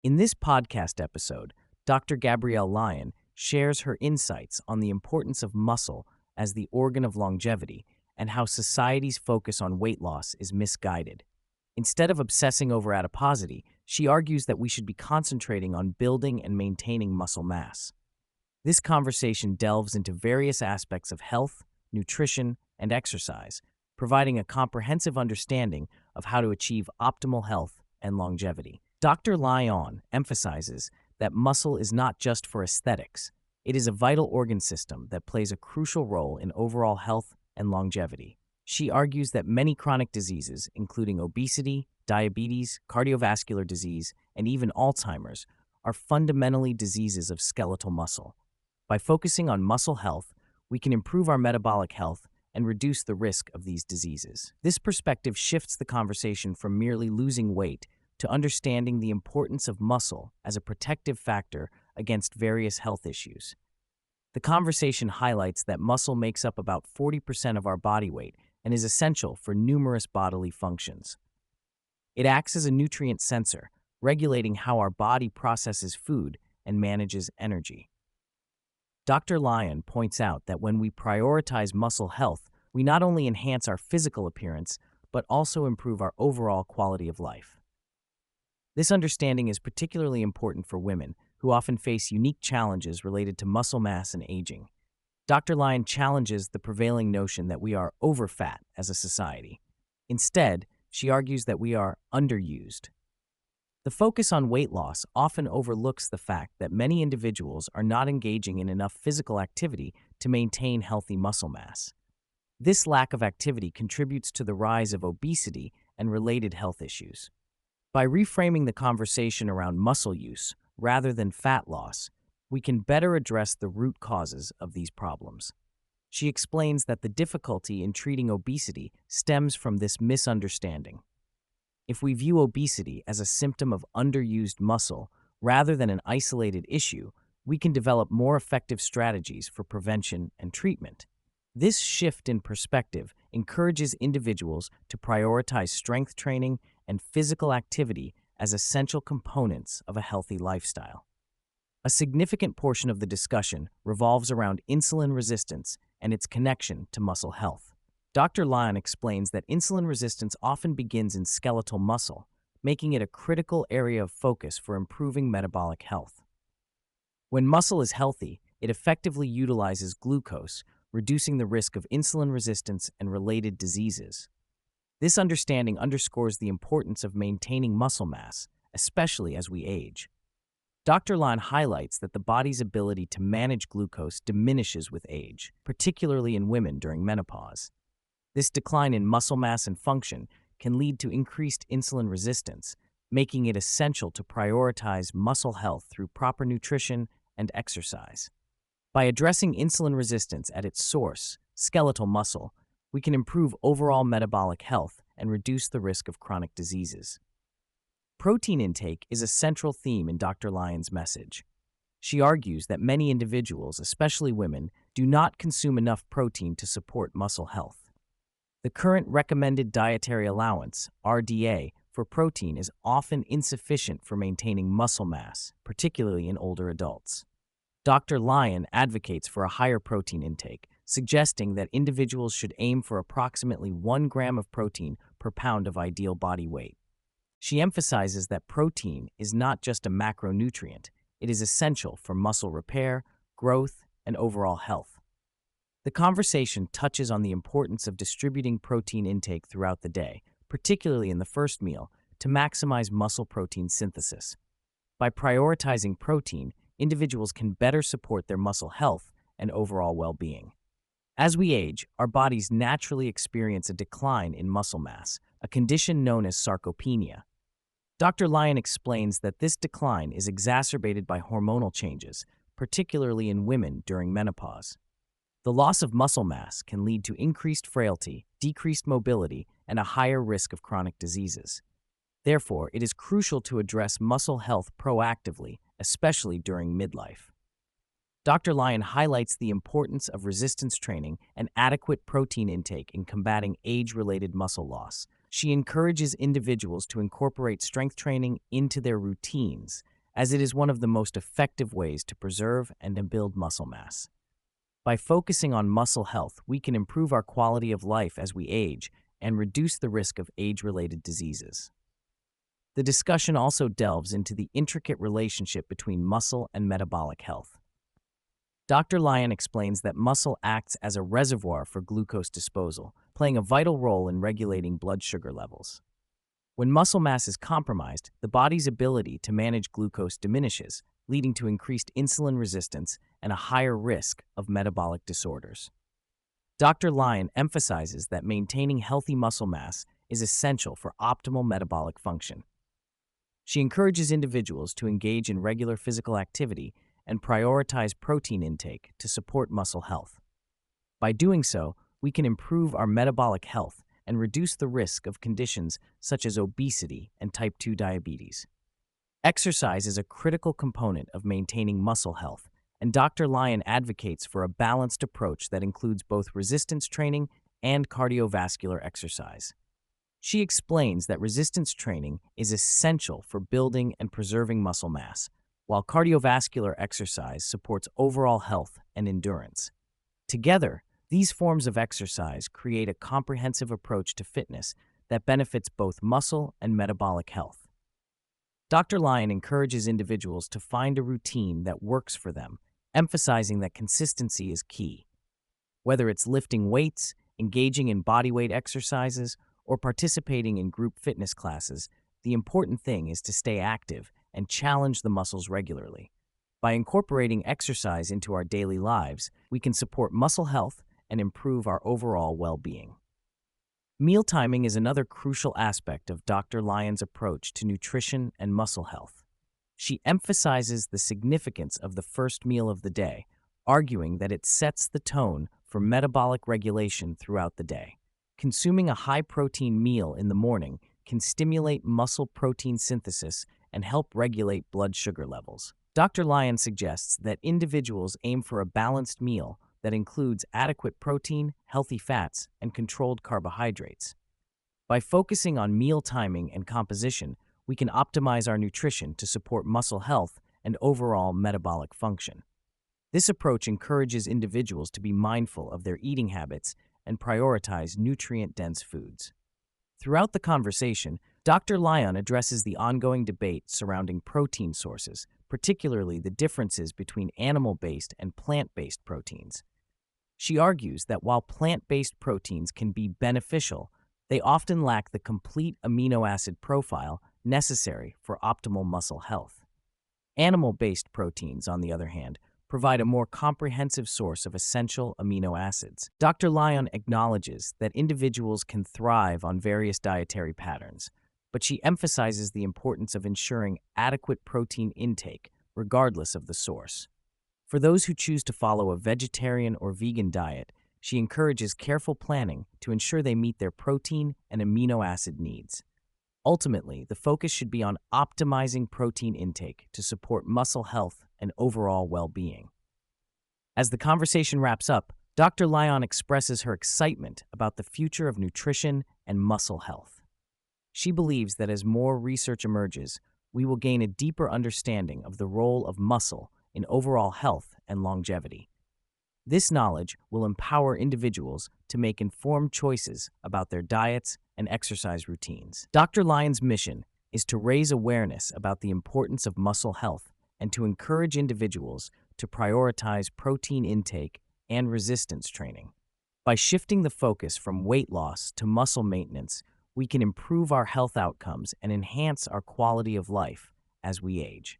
In this podcast episode, Dr. Gabrielle Lyon shares her insights on the importance of muscle as the organ of longevity and how society's focus on weight loss is misguided. Instead of obsessing over adiposity, she argues that we should be concentrating on building and maintaining muscle mass. This conversation delves into various aspects of health, nutrition, and exercise, providing a comprehensive understanding of how to achieve optimal health and longevity. Dr. Lyon emphasizes that muscle is not just for aesthetics. It is a vital organ system that plays a crucial role in overall health and longevity. She argues that many chronic diseases, including obesity, diabetes, cardiovascular disease, and even Alzheimer's, are fundamentally diseases of skeletal muscle. By focusing on muscle health, we can improve our metabolic health and reduce the risk of these diseases. This perspective shifts the conversation from merely losing weight to understanding the importance of muscle as a protective factor against various health issues. The conversation highlights that muscle makes up about 40% of our body weight and is essential for numerous bodily functions. It acts as a nutrient sensor, regulating how our body processes food and manages energy. Dr. Lyon points out that when we prioritize muscle health, we not only enhance our physical appearance, but also improve our overall quality of life. This understanding is particularly important for women who often face unique challenges related to muscle mass and aging. Dr. Lyon challenges the prevailing notion that we are overfat as a society. Instead, she argues that we are underused. The focus on weight loss often overlooks the fact that many individuals are not engaging in enough physical activity to maintain healthy muscle mass. This lack of activity contributes to the rise of obesity and related health issues. By reframing the conversation around muscle use rather than fat loss, we can better address the root causes of these problems. She explains that the difficulty in treating obesity stems from this misunderstanding. If we view obesity as a symptom of underused muscle rather than an isolated issue, we can develop more effective strategies for prevention and treatment. This shift in perspective encourages individuals to prioritize strength training and physical activity as essential components of a healthy lifestyle. A significant portion of the discussion revolves around insulin resistance and its connection to muscle health. Dr. Lyon explains that insulin resistance often begins in skeletal muscle, making it a critical area of focus for improving metabolic health. When muscle is healthy, it effectively utilizes glucose, reducing the risk of insulin resistance and related diseases. This understanding underscores the importance of maintaining muscle mass, especially as we age. Dr. Lyon highlights that the body's ability to manage glucose diminishes with age, particularly in women during menopause. This decline in muscle mass and function can lead to increased insulin resistance, making it essential to prioritize muscle health through proper nutrition and exercise. By addressing insulin resistance at its source, skeletal muscle, we can improve overall metabolic health and reduce the risk of chronic diseases. Protein intake is a central theme in Dr. Lyon's message. She argues that many individuals, especially women, do not consume enough protein to support muscle health. The current recommended dietary allowance, RDA, for protein is often insufficient for maintaining muscle mass, particularly in older adults. Dr. Lyon advocates for a higher protein intake, suggesting that individuals should aim for approximately 1 gram of protein per pound of ideal body weight. She emphasizes that protein is not just a macronutrient, it is essential for muscle repair, growth, and overall health. The conversation touches on the importance of distributing protein intake throughout the day, particularly in the first meal, to maximize muscle protein synthesis. By prioritizing protein, individuals can better support their muscle health and overall well-being. As we age, our bodies naturally experience a decline in muscle mass, a condition known as sarcopenia. Dr. Lyon explains that this decline is exacerbated by hormonal changes, particularly in women during menopause. The loss of muscle mass can lead to increased frailty, decreased mobility, and a higher risk of chronic diseases. Therefore, it is crucial to address muscle health proactively, especially during midlife. Dr. Lyon highlights the importance of resistance training and adequate protein intake in combating age-related muscle loss, She encourages individuals to incorporate strength training into their routines, as it is one of the most effective ways to preserve and to build muscle mass. By focusing on muscle health, we can improve our quality of life as we age and reduce the risk of age-related diseases. The discussion also delves into the intricate relationship between muscle and metabolic health. Dr. Lyon explains that muscle acts as a reservoir for glucose disposal, playing a vital role in regulating blood sugar levels. When muscle mass is compromised, the body's ability to manage glucose diminishes, leading to increased insulin resistance and a higher risk of metabolic disorders. Dr. Lyon emphasizes that maintaining healthy muscle mass is essential for optimal metabolic function. She encourages individuals to engage in regular physical activity and prioritize protein intake to support muscle health. By doing so, we can improve our metabolic health and reduce the risk of conditions such as obesity and type 2 diabetes. Exercise is a critical component of maintaining muscle health, and Dr. Lyon advocates for a balanced approach that includes both resistance training and cardiovascular exercise. She explains that resistance training is essential for building and preserving muscle mass, while cardiovascular exercise supports overall health and endurance. Together, these forms of exercise create a comprehensive approach to fitness that benefits both muscle and metabolic health. Dr. Lyon encourages individuals to find a routine that works for them, emphasizing that consistency is key. Whether it's lifting weights, engaging in bodyweight exercises, or participating in group fitness classes, the important thing is to stay active and challenge the muscles regularly. By incorporating exercise into our daily lives, we can support muscle health and improve our overall well-being. Meal timing is another crucial aspect of Dr. Lyon's approach to nutrition and muscle health. She emphasizes the significance of the first meal of the day, arguing that it sets the tone for metabolic regulation throughout the day. Consuming a high-protein meal in the morning can stimulate muscle protein synthesis and help regulate blood sugar levels. Dr. Lyon suggests that individuals aim for a balanced meal that includes adequate protein, healthy fats, and controlled carbohydrates. By focusing on meal timing and composition, we can optimize our nutrition to support muscle health and overall metabolic function. This approach encourages individuals to be mindful of their eating habits and prioritize nutrient-dense foods. Throughout the conversation, Dr. Lyon addresses the ongoing debate surrounding protein sources, particularly the differences between animal-based and plant-based proteins. She argues that while plant-based proteins can be beneficial, they often lack the complete amino acid profile necessary for optimal muscle health. Animal-based proteins, on the other hand, provide a more comprehensive source of essential amino acids. Dr. Lyon acknowledges that individuals can thrive on various dietary patterns, but she emphasizes the importance of ensuring adequate protein intake, regardless of the source. For those who choose to follow a vegetarian or vegan diet, she encourages careful planning to ensure they meet their protein and amino acid needs. Ultimately, the focus should be on optimizing protein intake to support muscle health and overall well-being. As the conversation wraps up, Dr. Lyon expresses her excitement about the future of nutrition and muscle health. She believes that as more research emerges, we will gain a deeper understanding of the role of muscle in overall health and longevity. This knowledge will empower individuals to make informed choices about their diets and exercise routines. Dr. Lyon's mission is to raise awareness about the importance of muscle health and to encourage individuals to prioritize protein intake and resistance training. By shifting the focus from weight loss to muscle maintenance, we can improve our health outcomes and enhance our quality of life as we age.